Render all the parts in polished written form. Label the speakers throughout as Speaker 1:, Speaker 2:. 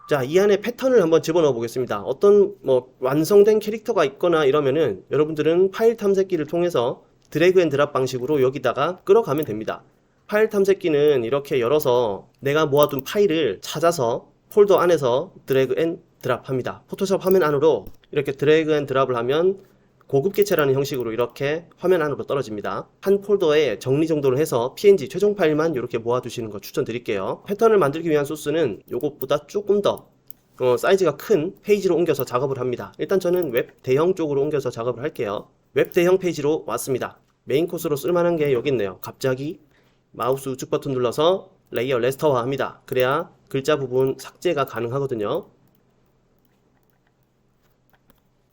Speaker 1: 자, 이 안에 패턴을 한번 집어넣어 보겠습니다. 어떤 뭐 완성된 캐릭터가 있거나 이러면은 여러분들은 파일 탐색기를 통해서 드래그 앤 드랍 방식으로 여기다가 끌어가면 됩니다. 파일 탐색기는 이렇게 열어서 내가 모아둔 파일을 찾아서 폴더 안에서 드래그 앤 드랍 합니다. 포토샵 화면 안으로 이렇게 드래그 앤 드랍을 하면 고급 개체라는 형식으로 이렇게 화면 안으로 떨어집니다. 한 폴더에 정리 정도를 해서 PNG 최종 파일만 이렇게 모아두시는 거 추천드릴게요. 패턴을 만들기 위한 소스는 이것보다 조금 더 사이즈가 큰 페이지로 옮겨서 작업을 합니다. 일단 저는 웹 대형 쪽으로 옮겨서 작업을 할게요. 웹 대형 페이지로 왔습니다. 메인 코스로 쓸만한 게 여기 있네요. 갑자기 마우스 우측 버튼 눌러서 레이어 레스터화 합니다. 그래야 글자 부분 삭제가 가능하거든요.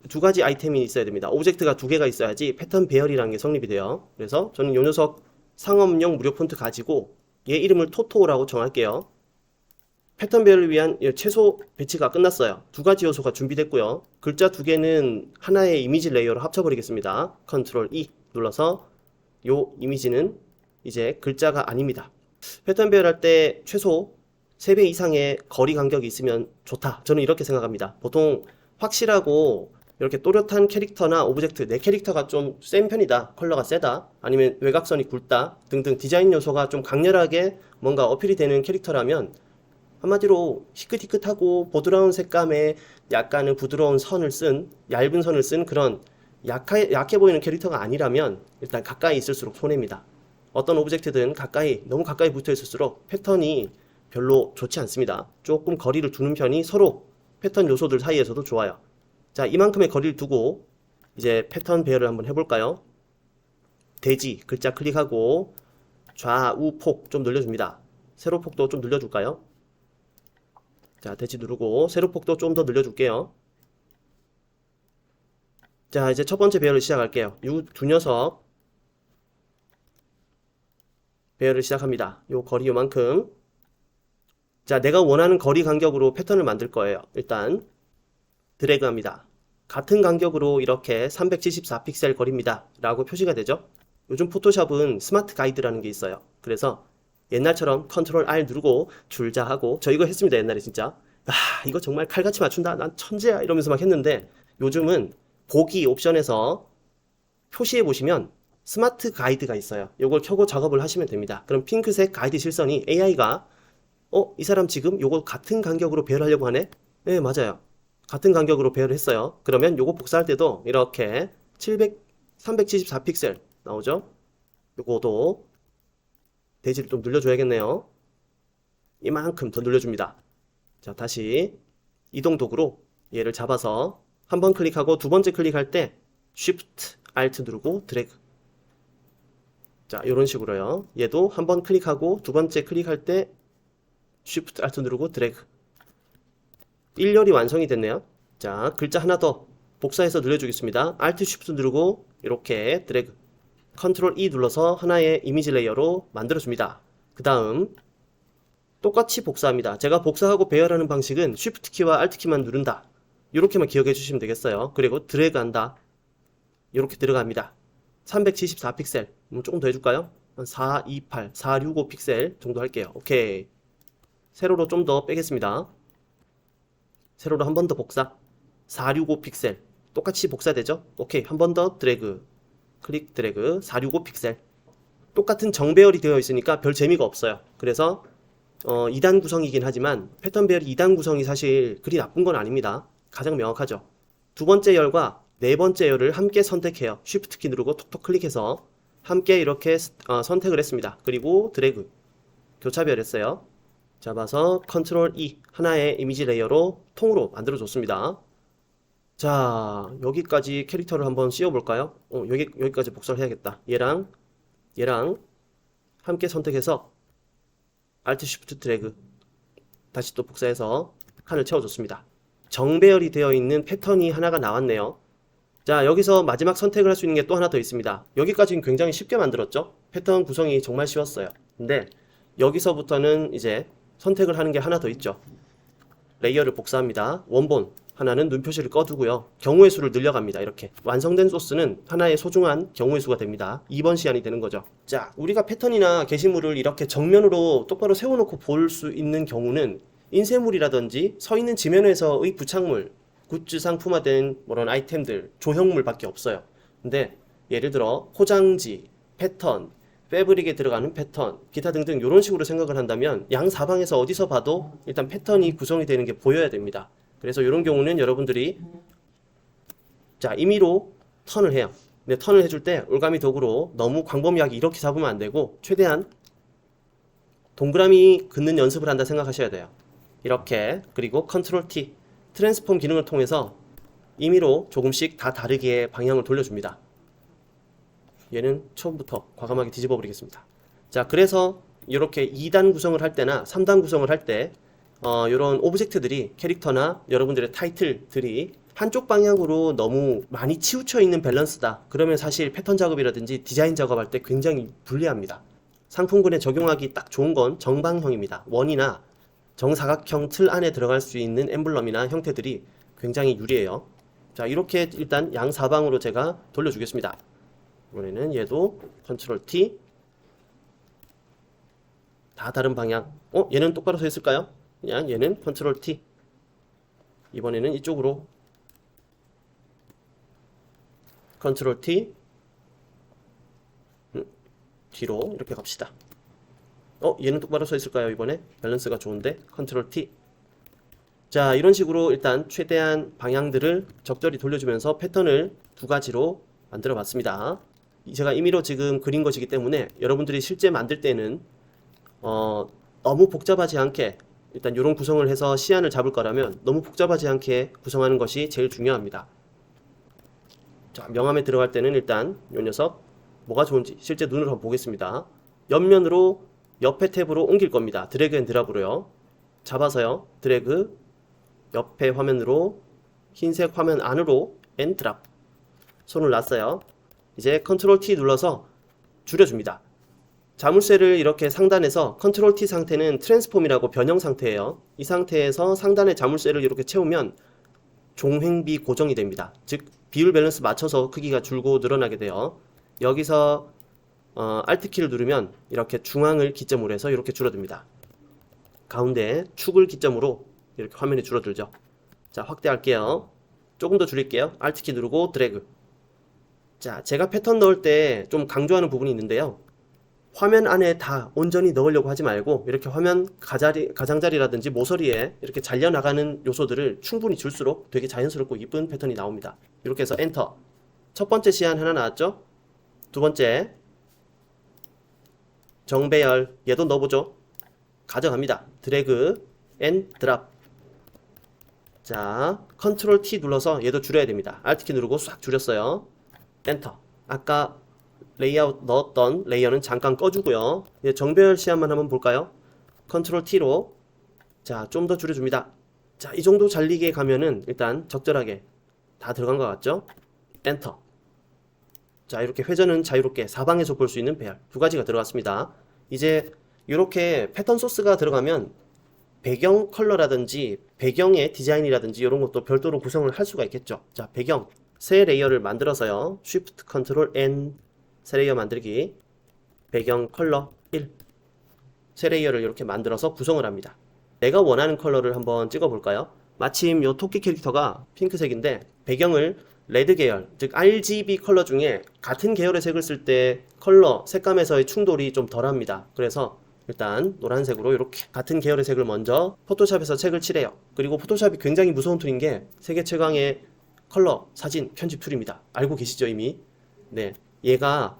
Speaker 1: 두 가지 아이템이 있어야 됩니다. 오브젝트가 두 개가 있어야지 패턴 배열이라는 게 성립이 돼요. 그래서 저는 이 녀석 상업용 무료 폰트 가지고 얘 이름을 토토라고 정할게요. 패턴 배열을 위한 최소 배치가 끝났어요. 두 가지 요소가 준비됐고요. 글자 두 개는 하나의 이미지 레이어로 합쳐버리겠습니다. 컨트롤 E 눌러서 요 이미지는 이제 글자가 아닙니다. 패턴 배열할 때 최소 3배 이상의 거리 간격이 있으면 좋다. 저는 이렇게 생각합니다. 보통 확실하고 이렇게 또렷한 캐릭터나 오브젝트, 내 캐릭터가 좀 센 편이다, 컬러가 세다, 아니면 외곽선이 굵다 등등 디자인 요소가 좀 강렬하게 뭔가 어필이 되는 캐릭터라면 한마디로 희끗희끗하고 보드라운 색감의 약간은 부드러운 선을 쓴, 얇은 선을 쓴 그런 약해 보이는 캐릭터가 아니라면 일단 가까이 있을수록 손해입니다. 어떤 오브젝트든 너무 가까이 붙어 있을수록 패턴이 별로 좋지 않습니다. 조금 거리를 두는 편이 서로 패턴 요소들 사이에서도 좋아요. 자, 이만큼의 거리를 두고 이제 패턴 배열을 한번 해볼까요? 대지 글자 클릭하고 좌우 폭 좀 늘려줍니다. 세로 폭도 좀 늘려줄까요? 자, 대지 누르고 세로 폭도 좀 더 늘려줄게요. 자, 이제 첫 번째 배열을 시작할게요. 이 두 녀석 배열을 시작합니다. 요 거리 요만큼. 자, 내가 원하는 거리 간격으로 패턴을 만들 거예요. 일단 드래그 합니다. 같은 간격으로 이렇게 374픽셀 거리입니다 라고 표시가 되죠. 요즘 포토샵은 스마트 가이드라는 게 있어요. 그래서 옛날처럼 컨트롤 R 누르고 줄자 하고, 저 이거 했습니다. 옛날에 진짜 이거 정말 칼같이 맞춘다, 난 천재야 이러면서 막 했는데, 요즘은 보기 옵션에서 표시해 보시면 스마트 가이드가 있어요. 요걸 켜고 작업을 하시면 됩니다. 그럼 핑크색 가이드 실선이 AI가 이 사람 지금 요거 같은 간격으로 배열하려고 하네? 네, 맞아요. 같은 간격으로 배열을 했어요. 그러면 요거 복사할 때도 이렇게 374픽셀 나오죠? 요거도 대지를 좀 늘려줘야겠네요. 이만큼 더 늘려줍니다. 자, 다시 이동 도구로 얘를 잡아서 한 번 클릭하고 두 번째 클릭할 때 Shift Alt 누르고 드래그. 자, 이런 식으로요. 얘도 한 번 클릭하고 두 번째 클릭할 때 Shift Alt 누르고 드래그. 1열이 완성이 됐네요. 자, 글자 하나 더 복사해서 늘려주겠습니다. Alt Shift 누르고 이렇게 드래그. 컨트롤 E 눌러서 하나의 이미지 레이어로 만들어줍니다. 그 다음 똑같이 복사합니다. 제가 복사하고 배열하는 방식은 Shift 키와 Alt 키만 누른다. 이렇게만 기억해 주시면 되겠어요. 그리고 드래그 한다. 이렇게 들어갑니다. 374픽셀. 조금 더 해줄까요? 한 428, 465 픽셀 정도 할게요. 오케이. 세로로 좀 더 빼겠습니다. 세로로 한 번 더 복사. 465 픽셀. 똑같이 복사되죠? 오케이. 한 번 더 드래그. 클릭 드래그. 465 픽셀. 똑같은 정배열이 되어 있으니까 별 재미가 없어요. 그래서 2단 구성이긴 하지만 패턴 배열이 2단 구성이 사실 그리 나쁜 건 아닙니다. 가장 명확하죠. 두 번째 열과 네 번째 열을 함께 선택해요. Shift 키 누르고 톡톡 클릭해서 함께 이렇게 선택을 했습니다. 그리고 드래그. 교차별했어요. 잡아서 컨트롤 E 하나의 이미지 레이어로 통으로 만들어줬습니다. 자, 여기까지 캐릭터를 한번 씌워볼까요? 여기까지 복사를 해야겠다. 얘랑 함께 선택해서 Alt Shift 드래그. 다시 또 복사해서 칸을 채워줬습니다. 정배열이 되어 있는 패턴이 하나가 나왔네요. 자, 여기서 마지막 선택을 할 수 있는 게 또 하나 더 있습니다. 여기까지는 굉장히 쉽게 만들었죠? 패턴 구성이 정말 쉬웠어요. 근데 여기서부터는 이제 선택을 하는 게 하나 더 있죠. 레이어를 복사합니다. 원본 하나는 눈 표시를 꺼두고요. 경우의 수를 늘려갑니다. 이렇게 완성된 소스는 하나의 소중한 경우의 수가 됩니다. 2번 시간이 되는 거죠. 자, 우리가 패턴이나 게시물을 이렇게 정면으로 똑바로 세워놓고 볼 수 있는 경우는 인쇄물이라든지 서 있는 지면에서의 부착물, 굿즈 상품화된 그런 아이템들, 조형물밖에 없어요. 근데 예를 들어 포장지, 패턴, 패브릭에 들어가는 패턴, 기타 등등 이런 식으로 생각을 한다면 양 사방에서 어디서 봐도 일단 패턴이 구성이 되는 게 보여야 됩니다. 그래서 이런 경우는 여러분들이 자 임의로 턴을 해요. 근데 턴을 해줄 때 올가미 도구로 너무 광범위하게 이렇게 잡으면 안 되고 최대한 동그라미 긋는 연습을 한다 생각하셔야 돼요. 이렇게 그리고 컨트롤 T 트랜스폼 기능을 통해서 임의로 조금씩 다 다르게 방향을 돌려줍니다. 얘는 처음부터 과감하게 뒤집어 버리겠습니다. 자, 그래서 이렇게 2단 구성을 할 때나 3단 구성을 할 때 이런 오브젝트들이 캐릭터나 여러분들의 타이틀들이 한쪽 방향으로 너무 많이 치우쳐 있는 밸런스다. 그러면 사실 패턴 작업이라든지 디자인 작업할 때 굉장히 불리합니다. 상품군에 적용하기 딱 좋은 건 정방형입니다. 원이나 정사각형 틀 안에 들어갈 수 있는 엠블럼이나 형태들이 굉장히 유리해요. 자, 이렇게 일단 양사방으로 제가 돌려주겠습니다. 이번에는 얘도 컨트롤 T 다 다른 방향. 얘는 똑바로 서 있을까요? 그냥 얘는 컨트롤 T. 이번에는 이쪽으로 컨트롤 T 뒤로 이렇게 갑시다. 얘는 똑바로 서 있을까요? 이번에 밸런스가 좋은데 컨트롤 T. 자, 이런 식으로 일단 최대한 방향들을 적절히 돌려주면서 패턴을 두 가지로 만들어 봤습니다. 제가 임의로 지금 그린 것이기 때문에 여러분들이 실제 만들 때는 너무 복잡하지 않게 일단 이런 구성을 해서 시안을 잡을 거라면 너무 복잡하지 않게 구성하는 것이 제일 중요합니다. 자, 명암에 들어갈 때는 일단 이 녀석 뭐가 좋은지 실제 눈으로 한번 보겠습니다. 옆면으로 옆에 탭으로 옮길 겁니다. 드래그 앤 드랍으로요. 잡아서요. 드래그 옆에 화면으로 흰색 화면 안으로 앤 드랍. 손을 놨어요. 이제 컨트롤 T 눌러서 줄여줍니다. 자물쇠를 이렇게 상단에서 컨트롤 T 상태는 트랜스폼이라고 변형 상태예요. 이 상태에서 상단에 자물쇠를 이렇게 채우면 종횡비 고정이 됩니다. 즉 비율 밸런스 맞춰서 크기가 줄고 늘어나게 돼요. 여기서 Alt 키를 누르면 이렇게 중앙을 기점으로 해서 이렇게 줄어듭니다. 가운데 축을 기점으로 이렇게 화면이 줄어들죠. 자, 확대할게요. 조금 더 줄일게요. Alt 키 누르고 드래그. 자, 제가 패턴 넣을 때 좀 강조하는 부분이 있는데요. 화면 안에 다 온전히 넣으려고 하지 말고 이렇게 화면 가장자리라든지 모서리에 이렇게 잘려나가는 요소들을 충분히 줄수록 되게 자연스럽고 이쁜 패턴이 나옵니다. 이렇게 해서 엔터. 첫 번째 시안 하나 나왔죠? 두 번째 정배열 얘도 넣어보죠. 가져갑니다. 드래그 앤 드랍. 자, 컨트롤 T 눌러서 얘도 줄여야 됩니다. Alt 키 누르고 싹 줄였어요. 엔터. 아까 레이아웃 넣었던 레이어는 잠깐 꺼주고요. 이제 정배열 시안만 한번 볼까요? 컨트롤 T로 자, 좀 더 줄여줍니다. 자, 이 정도 잘리게 가면은 일단 적절하게 다 들어간 것 같죠? 엔터. 자, 이렇게 회전은 자유롭게 사방에서 볼 수 있는 배열 두 가지가 들어갔습니다. 이제 이렇게 패턴 소스가 들어가면 배경 컬러라든지 배경의 디자인이라든지 이런 것도 별도로 구성을 할 수가 있겠죠. 자, 배경 새 레이어를 만들어서요. Shift Ctrl N 새 레이어 만들기 배경 컬러 1 새 레이어를 이렇게 만들어서 구성을 합니다. 내가 원하는 컬러를 한번 찍어 볼까요? 마침 요 토끼 캐릭터가 핑크색인데 배경을 레드 계열, 즉 RGB 컬러 중에 같은 계열의 색을 쓸 때 컬러, 색감에서의 충돌이 좀 덜합니다. 그래서 일단 노란색으로 이렇게 같은 계열의 색을 먼저 포토샵에서 색을 칠해요. 그리고 포토샵이 굉장히 무서운 툴인 게 세계 최강의 컬러 사진 편집 툴입니다. 알고 계시죠 이미? 네, 얘가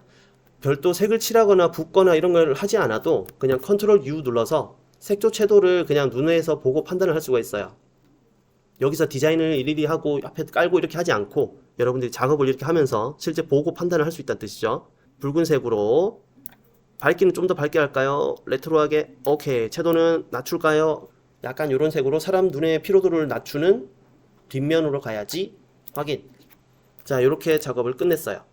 Speaker 1: 별도 색을 칠하거나 붓거나 이런 걸 하지 않아도 그냥 컨트롤 U 눌러서 색조 채도를 그냥 눈에서 보고 판단을 할 수가 있어요. 여기서 디자인을 일일이 하고 앞에 깔고 이렇게 하지 않고 여러분들이 작업을 이렇게 하면서 실제 보고 판단을 할 수 있다는 뜻이죠. 붉은색으로 밝기는 좀 더 밝게 할까요? 레트로하게. 오케이. 채도는 낮출까요? 약간 이런 색으로 사람 눈의 피로도를 낮추는 뒷면으로 가야지. 확인. 자, 이렇게 작업을 끝냈어요.